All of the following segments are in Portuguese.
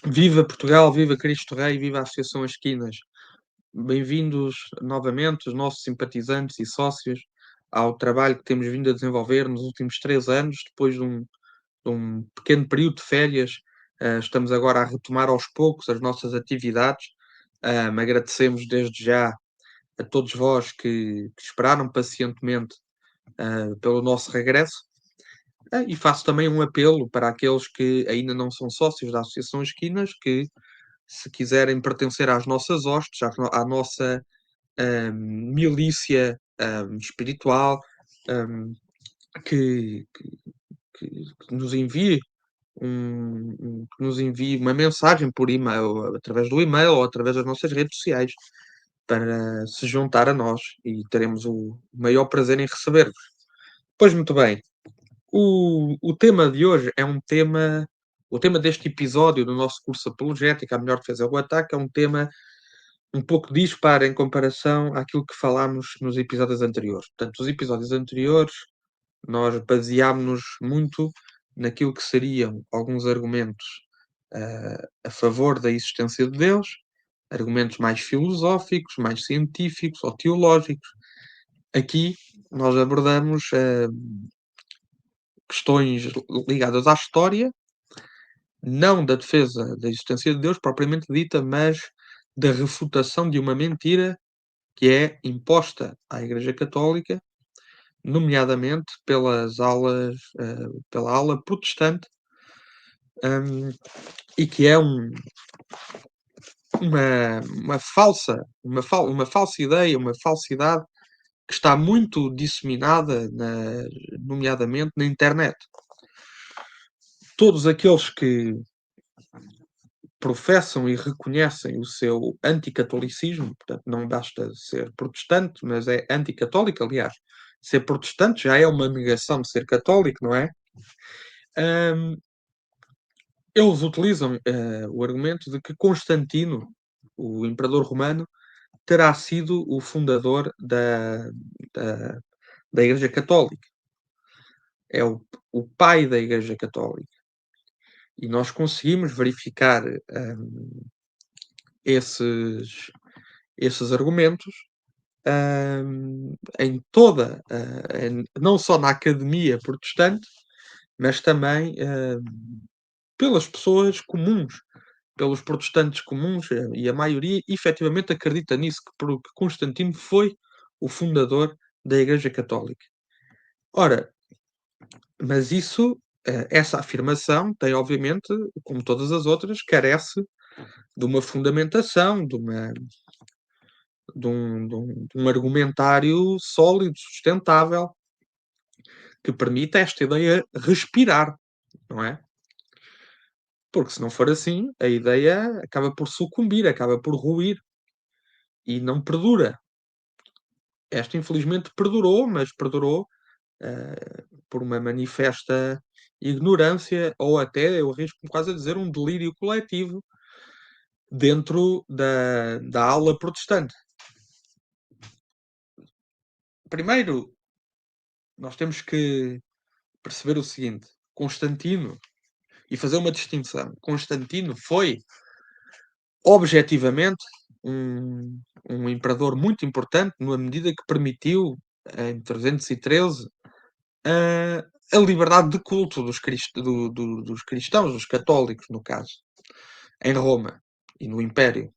Viva Portugal, viva Cristo Rei, viva a Associação As Esquinas. Bem-vindos novamente, os nossos simpatizantes e sócios, ao trabalho que temos vindo a desenvolver nos últimos 3 anos, depois de um pequeno período de férias. Estamos agora a retomar aos poucos as nossas atividades. Agradecemos desde já a todos vós que esperaram pacientemente pelo nosso regresso. E faço também um apelo para aqueles que ainda não são sócios da Associação Esquinas, que se quiserem pertencer às nossas hostes, à nossa milícia espiritual, hum, que, que- que nos envie que nos envie uma mensagem por e-mail, através do e-mail ou através das nossas redes sociais, para se juntar a nós e teremos o maior prazer em receber-vos. Pois muito bem, o tema de hoje é um tema. O tema deste episódio do nosso curso apologético, a melhor defesa é o ataque, é um tema um pouco disparo em comparação àquilo que falámos nos episódios anteriores. Portanto, os episódios anteriores, nós baseámos-nos muito naquilo que seriam alguns argumentos a favor da existência de Deus, argumentos mais filosóficos, mais científicos ou teológicos. Aqui nós abordamos questões ligadas à história, não da defesa da existência de Deus propriamente dita, mas da refutação de uma mentira que é imposta à Igreja Católica, nomeadamente pela ala protestante, hum, e que é uma falsa ideia, uma falsidade que está muito disseminada, nomeadamente na internet. Todos aqueles que professam e reconhecem o seu anticatolicismo, portanto, não basta ser protestante, mas é anticatólico, aliás. Ser protestante já é uma negação de ser católico, não é? Hum, Eles utilizam o argumento de que Constantino, o imperador romano, terá sido o fundador da, da Igreja Católica. É o pai da Igreja Católica. E nós conseguimos verificar esses, esses argumentos em toda, não só na academia protestante, mas também pelas pessoas comuns, pelos protestantes comuns, e a maioria efetivamente acredita nisso, que Constantino foi o fundador da Igreja Católica. Ora, mas essa afirmação tem, obviamente, como todas as outras, carece de uma fundamentação, de um argumentário sólido, sustentável, que permita esta ideia respirar, não é? Porque se não for assim, a ideia acaba por sucumbir, acaba por ruir e não perdura. Esta infelizmente perdurou, mas perdurou por uma manifesta ignorância ou até, eu arrisco-me quase a dizer, um delírio coletivo dentro da ala protestante. Primeiro, nós temos que perceber o seguinte: Constantino, e fazer uma distinção. Constantino foi objetivamente um imperador muito importante, na medida que permitiu, em 313, a liberdade de culto dos cristãos, dos católicos, no caso, em Roma e no Império.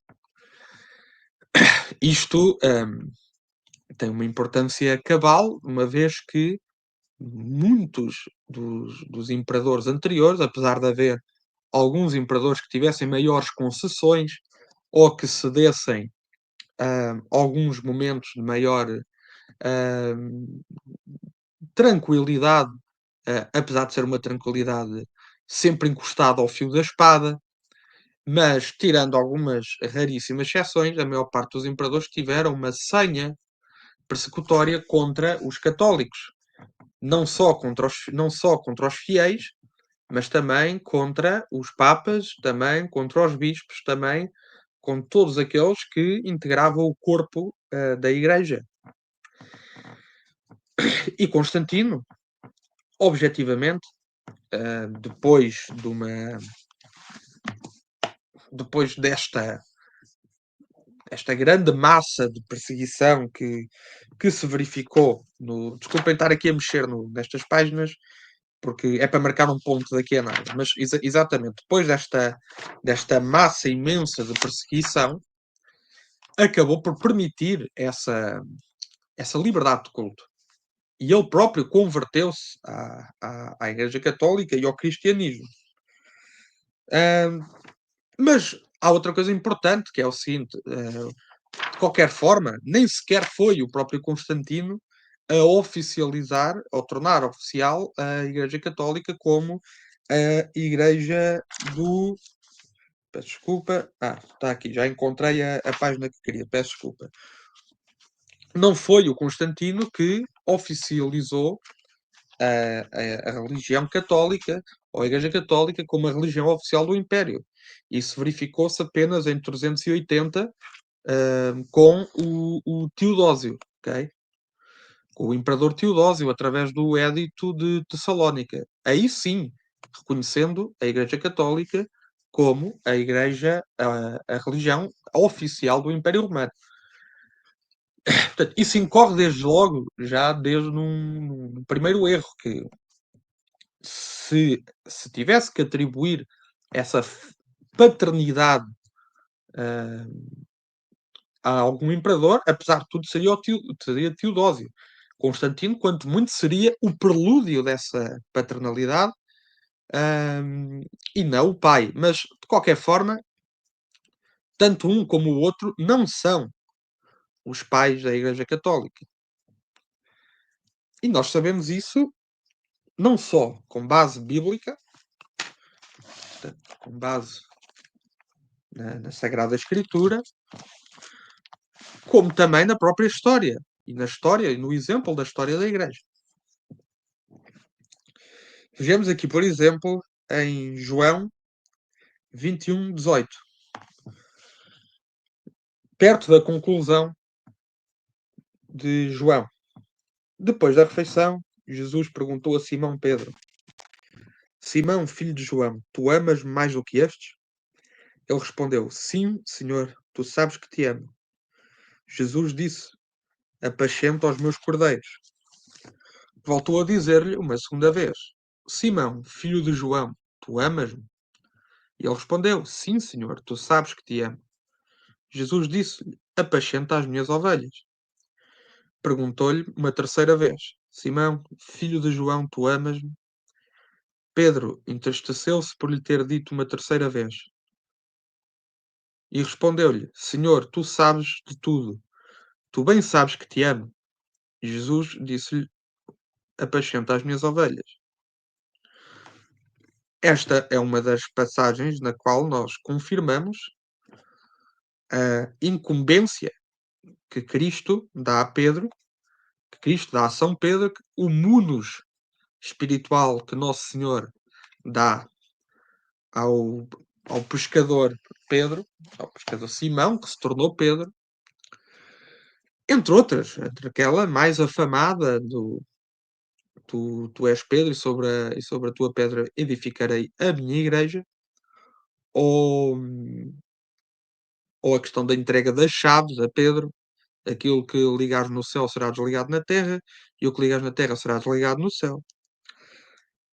Isto tem uma importância cabal, uma vez que muitos dos imperadores anteriores, apesar de haver alguns imperadores que tivessem maiores concessões ou que cedessem alguns momentos de maior hum, tranquilidade, apesar de ser uma tranquilidade sempre encostada ao fio da espada, mas tirando algumas raríssimas exceções, a maior parte dos imperadores tiveram uma senha persecutória contra os católicos, não só contra os fiéis, mas também contra os papas, também contra os bispos, também com todos aqueles que integravam o corpo da Igreja. E Constantino, objetivamente, depois depois esta grande massa de perseguição que se verificou no. Desculpem estar aqui a mexer nestas páginas, porque é para marcar um ponto daqui a nada, mas exatamente depois desta massa imensa de perseguição, acabou por permitir essa liberdade de culto. E ele próprio converteu-se à Igreja Católica e ao cristianismo. Mas há outra coisa importante, que é o seguinte: de qualquer forma, nem sequer foi o próprio Constantino a oficializar, ou tornar oficial, a Igreja Católica como a Igreja do. Peço desculpa. Está aqui, já encontrei a página que queria, peço desculpa. Não foi o Constantino que oficializou a religião católica, ou a Igreja Católica, como a religião oficial do Império. Isso verificou-se apenas em 380, com o Teodósio, ok? Com o imperador Teodósio, através do Édito de Tessalónica. Aí sim, reconhecendo a Igreja Católica como a Igreja, a religião oficial do Império Romano. Portanto, isso incorre desde logo, já desde num primeiro erro, que se tivesse que atribuir essa paternidade a algum imperador, apesar de tudo, seria Teodósio. Constantino, quanto muito, seria o prelúdio dessa paternalidade, e não o pai. Mas, de qualquer forma, tanto um como o outro não são os pais da Igreja Católica. E nós sabemos isso não só com base bíblica, portanto, com base na Sagrada Escritura, como também na própria história. E na história, e no exemplo da história da Igreja. Vejamos aqui, por exemplo, em João 21:18. Perto da conclusão de João. Depois da refeição, Jesus perguntou a Simão Pedro: Simão, filho de João, tu amas-me mais do que estes? Ele respondeu: Sim, Senhor, tu sabes que te amo. Jesus disse: Apacenta os meus cordeiros. Voltou a dizer-lhe uma segunda vez: Simão, filho de João, tu amas-me? E ele respondeu: Sim, Senhor, tu sabes que te amo. Jesus disse-lhe: Apacenta as minhas ovelhas. Perguntou-lhe uma terceira vez: Simão, filho de João, tu amas-me? Pedro entristeceu-se por lhe ter dito uma terceira vez. E respondeu-lhe: Senhor, tu sabes de tudo. Tu bem sabes que te amo. E Jesus disse-lhe: Apacenta as minhas ovelhas. Esta é uma das passagens na qual nós confirmamos a incumbência que Cristo dá a Pedro, que Cristo dá a São Pedro, o munus espiritual que Nosso Senhor dá ao, ao pescador Pedro, ao pescador Simão, que se tornou Pedro, entre outras, entre aquela mais afamada do tu és Pedro e sobre a tua pedra edificarei a minha igreja, ou, ou a questão da entrega das chaves a Pedro, aquilo que ligares no céu será desligado na terra, e o que ligares na terra será desligado no céu.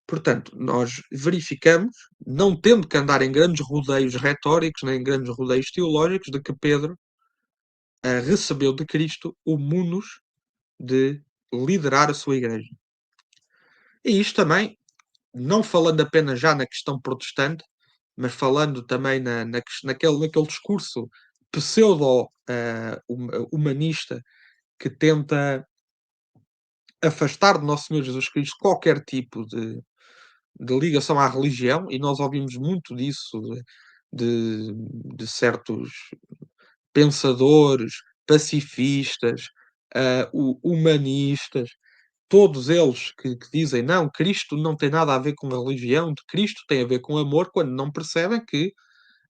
Portanto, nós verificamos, não tendo que andar em grandes rodeios retóricos, nem em grandes rodeios teológicos, de que Pedro recebeu de Cristo o munus de liderar a sua igreja. E isto também, não falando apenas já na questão protestante, mas falando também naquele discurso pseudo-humanista que tenta afastar de Nosso Senhor Jesus Cristo qualquer tipo de ligação à religião, e nós ouvimos muito disso de certos pensadores, pacifistas, humanistas, todos eles que dizem não, Cristo não tem nada a ver com a religião, Cristo tem a ver com amor, quando não percebem que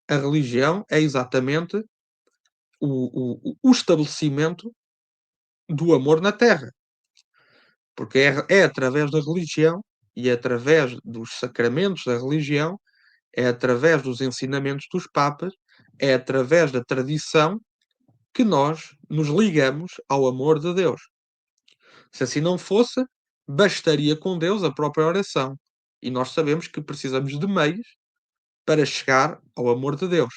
a religião é exatamente o estabelecimento do amor na Terra. Porque é através da religião e através dos sacramentos da religião é através dos ensinamentos dos papas, é através da tradição que nós nos ligamos ao amor de Deus. Se assim não fosse, bastaria com Deus a própria oração. E nós sabemos que precisamos de meios para chegar ao amor de Deus.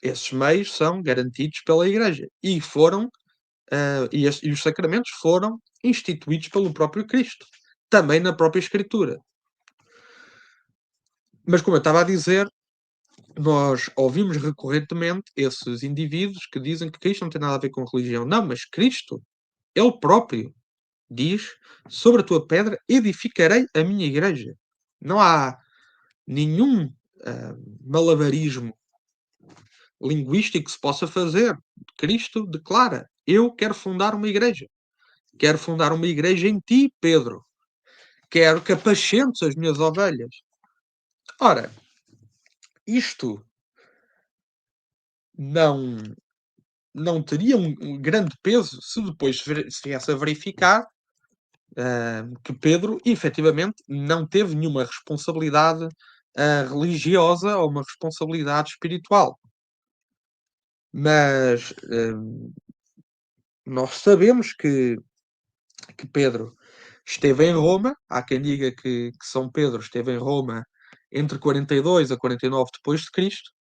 Esses meios são garantidos pela Igreja e foram e os sacramentos foram instituídos pelo próprio Cristo, também na própria Escritura. Mas como eu estava a dizer, nós ouvimos recorrentemente esses indivíduos que dizem que Cristo não tem nada a ver com religião. Não, mas Cristo, Ele próprio, diz: sobre a tua pedra edificarei a minha igreja. Não há nenhum malabarismo linguístico que se possa fazer. Cristo declara: eu quero fundar uma igreja. Quero fundar uma igreja em ti, Pedro. Quero que apascentes as minhas ovelhas. Ora, isto não não teria um grande peso se depois se viesse a verificar que Pedro efetivamente não teve nenhuma responsabilidade religiosa ou uma responsabilidade espiritual. Mas nós sabemos que Pedro esteve em Roma. Há quem diga que São Pedro esteve em Roma entre 42 a 49 depois de Cristo.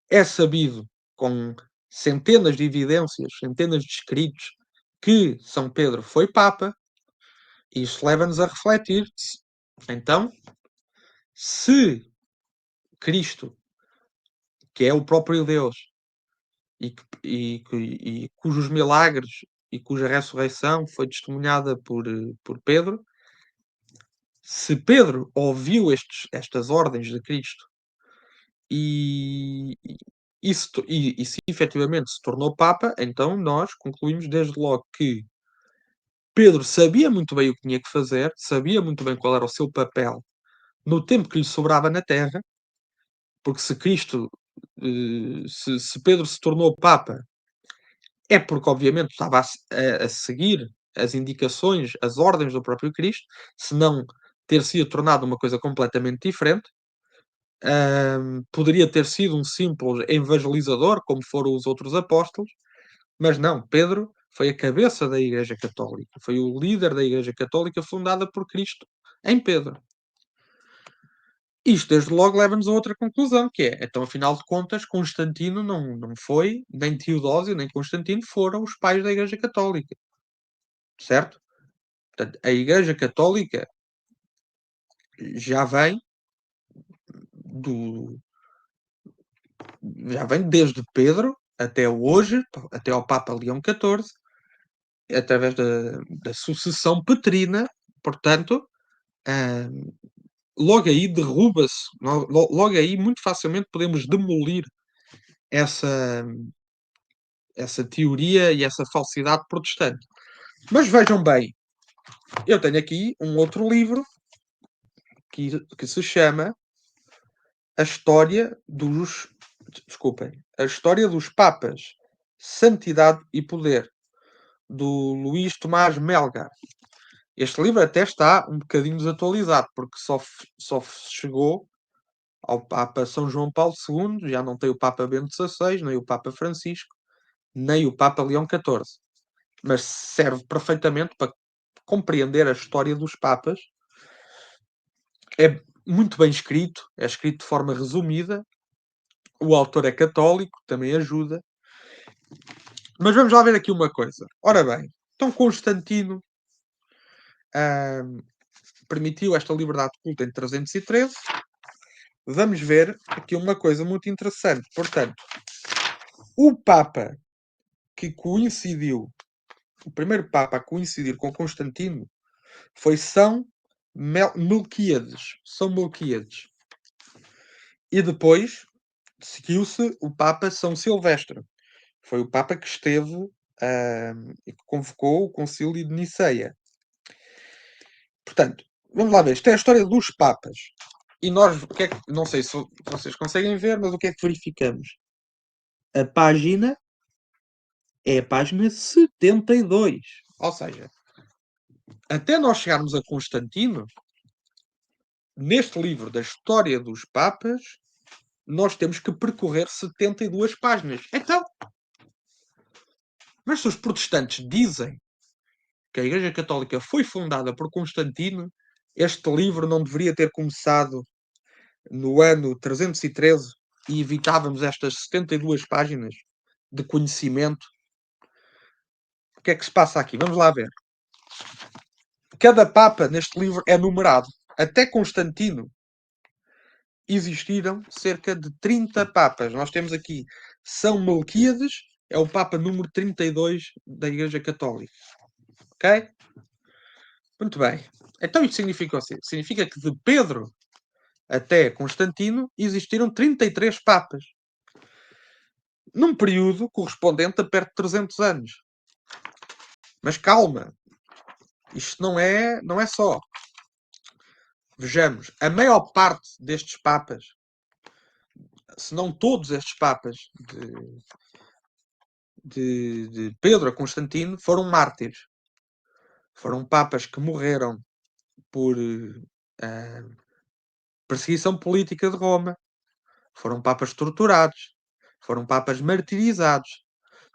É sabido com centenas de evidências, centenas de escritos, que São Pedro foi Papa. Isso leva-nos a refletir. Então, se Cristo, que é o próprio Deus, e cujos milagres e cuja ressurreição foi testemunhada por Pedro, se Pedro ouviu estas ordens de Cristo e, e se efetivamente se tornou Papa, então nós concluímos desde logo que Pedro sabia muito bem o que tinha que fazer, sabia muito bem qual era o seu papel no tempo que lhe sobrava na Terra, porque se Cristo, se Pedro se tornou Papa, é porque obviamente estava a seguir as indicações, as ordens do próprio Cristo, se não ter sido tornado uma coisa completamente diferente. Poderia ter sido um simples evangelizador, como foram os outros apóstolos, mas não, Pedro foi a cabeça da Igreja Católica, foi o líder da Igreja Católica fundada por Cristo em Pedro. Isto, desde logo, leva-nos a outra conclusão, que é, então, afinal de contas, Constantino não foi, nem Teodósio, nem Constantino foram os pais da Igreja Católica, certo? Portanto, a Igreja Católica já vem do, já vem desde Pedro até hoje, até ao Papa Leão XIV, através da sucessão petrina. Portanto, logo aí derruba-se, logo aí muito facilmente podemos demolir essa, essa teoria e essa falsidade protestante. Mas vejam bem, eu tenho aqui um outro livro que se chama A História dos. Desculpem. A História dos Papas, Santidade e Poder, do Luís Tomás Melgar. Este livro até está um bocadinho desatualizado, porque só chegou ao Papa São João Paulo II, já não tem o Papa Bento XVI, nem o Papa Francisco, nem o Papa Leão XIV. Mas serve perfeitamente para compreender a história dos Papas. É muito bem escrito, é escrito de forma resumida. O autor é católico, também ajuda. Mas vamos lá ver aqui uma coisa. Ora bem, então Constantino permitiu esta liberdade de culto em 313. Vamos ver aqui uma coisa muito interessante. Portanto, o Papa que coincidiu, o primeiro Papa a coincidir com Constantino foi São Melquíades. São Melquíades. E depois seguiu-se o Papa São Silvestre. Foi o Papa que esteve e que convocou o Concílio de Niceia. Portanto, vamos lá ver. Isto é a história dos Papas. E nós, o que é que, não sei se vocês conseguem ver, mas o que é que verificamos? A página é a página 72. Ou seja, até nós chegarmos a Constantino, neste livro da história dos Papas, nós temos que percorrer 72 páginas. Então, mas se os protestantes dizem que a Igreja Católica foi fundada por Constantino, este livro não deveria ter começado no ano 313 e evitávamos estas 72 páginas de conhecimento. O que é que se passa aqui? Vamos lá ver. Cada Papa neste livro é numerado. Até Constantino existiram cerca de 30 Papas. Nós temos aqui São Melquíades, é o Papa número 32 da Igreja Católica. Ok? Muito bem. Então isto significa o quê? Significa que de Pedro até Constantino existiram 33 Papas. Num período correspondente a perto de 300 anos. Mas calma, isto não é só. Vejamos, a maior parte destes Papas, se não todos estes Papas de Pedro a Constantino, foram mártires. Foram Papas que morreram por perseguição política de Roma. Foram Papas torturados. Foram Papas martirizados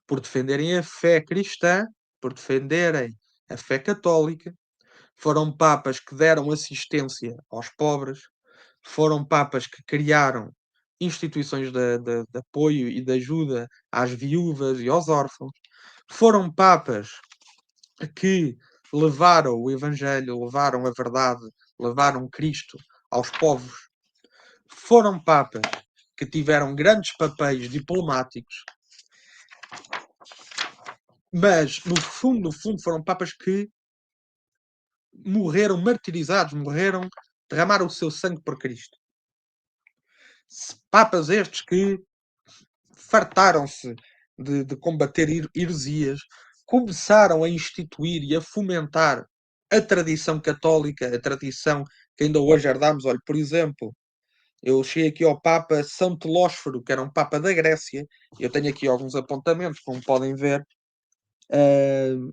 por defenderem a fé cristã, por defenderem a fé católica. Foram Papas que deram assistência aos pobres. Foram Papas que criaram instituições de apoio e de ajuda às viúvas e aos órfãos. Foram Papas que levaram o Evangelho, levaram a verdade, levaram Cristo aos povos. Foram Papas que tiveram grandes papéis diplomáticos, mas no fundo, foram Papas que morreram martirizados, derramaram o seu sangue por Cristo. Papas estes que fartaram-se de combater heresias, começaram a instituir e a fomentar a tradição católica, a tradição que ainda hoje herdamos. Olha, por exemplo, eu cheguei aqui ao Papa São Telósforo, que era um Papa da Grécia. Eu tenho aqui alguns apontamentos, como podem ver.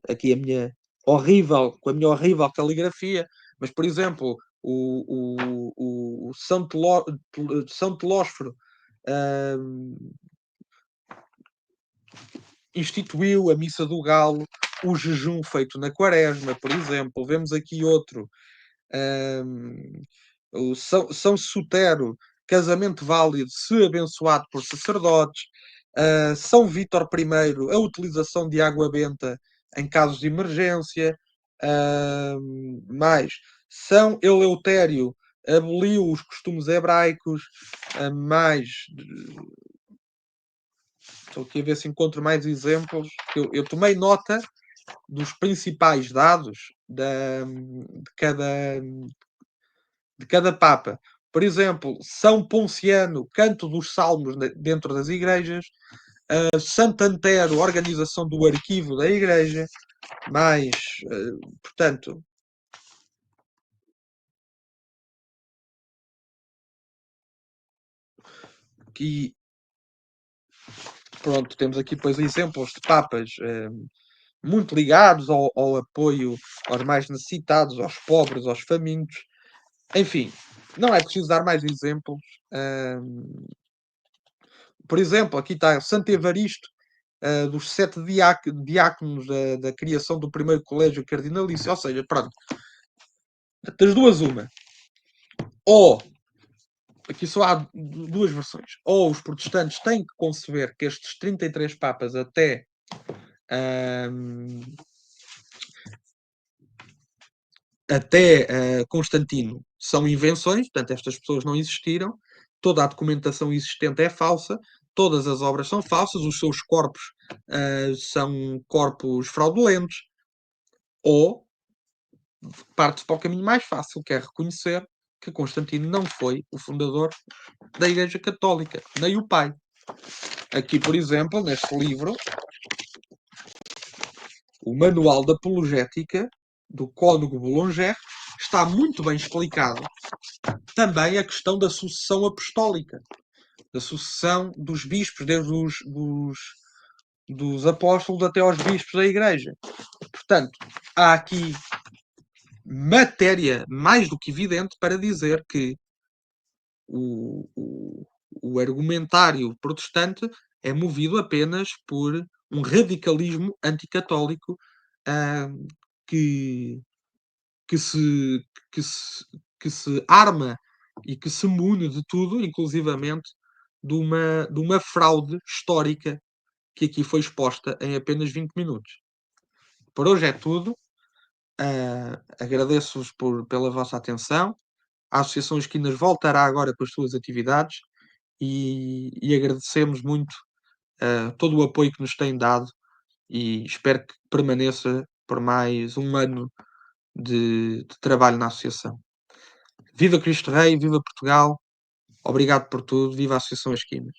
Aqui com a minha horrível caligrafia. Mas, por exemplo, o São Telósforo instituiu a Missa do Galo, o jejum feito na Quaresma, por exemplo. Vemos aqui outro, o São Sotero, casamento válido se abençoado por sacerdotes. São Vítor I, a utilização de água benta em casos de emergência. Mais, São Eleutério aboliu os costumes hebraicos. Mais, estou aqui a ver se encontro mais exemplos. Eu tomei nota dos principais dados de cada Papa. Por exemplo, São Ponciano, canto dos salmos dentro das igrejas. Santo Antero, organização do arquivo da igreja. Mais, portanto, que pronto, temos aqui depois exemplos de papas muito ligados ao apoio aos mais necessitados, aos pobres, aos famintos. Enfim, não é preciso dar mais exemplos. Por exemplo, aqui está Santo Evaristo, dos 7 diáconos da criação do primeiro colégio cardinalício. Ou seja, pronto, das duas uma. Ou, aqui só há duas versões. Ou os protestantes têm que conceber que estes 33 papas até Constantino são invenções, portanto, estas pessoas não existiram, toda a documentação existente é falsa, todas as obras são falsas, os seus corpos são corpos fraudulentos, ou parte-se para o caminho mais fácil, que é reconhecer que Constantino não foi o fundador da Igreja Católica, nem o pai. Aqui, por exemplo, neste livro, o Manual da Apologética, do Cônego Boulanger, está muito bem explicado também a questão da sucessão apostólica, da sucessão dos bispos, desde dos apóstolos até aos bispos da Igreja. Portanto, há aqui matéria mais do que evidente para dizer que o, o, o argumentário protestante é movido apenas por um radicalismo anticatólico, ah, que, que, se, que, se, que se arma e que se mune de tudo, inclusivamente de uma fraude histórica que aqui foi exposta em apenas 20 minutos. Por hoje é tudo. Agradeço-vos pela vossa atenção. A Associação Esquinas voltará agora com as suas atividades e agradecemos muito todo o apoio que nos têm dado e espero que permaneça por mais um ano de trabalho na Associação. Viva Cristo Rei, viva Portugal, obrigado por tudo, viva a Associação Esquinas.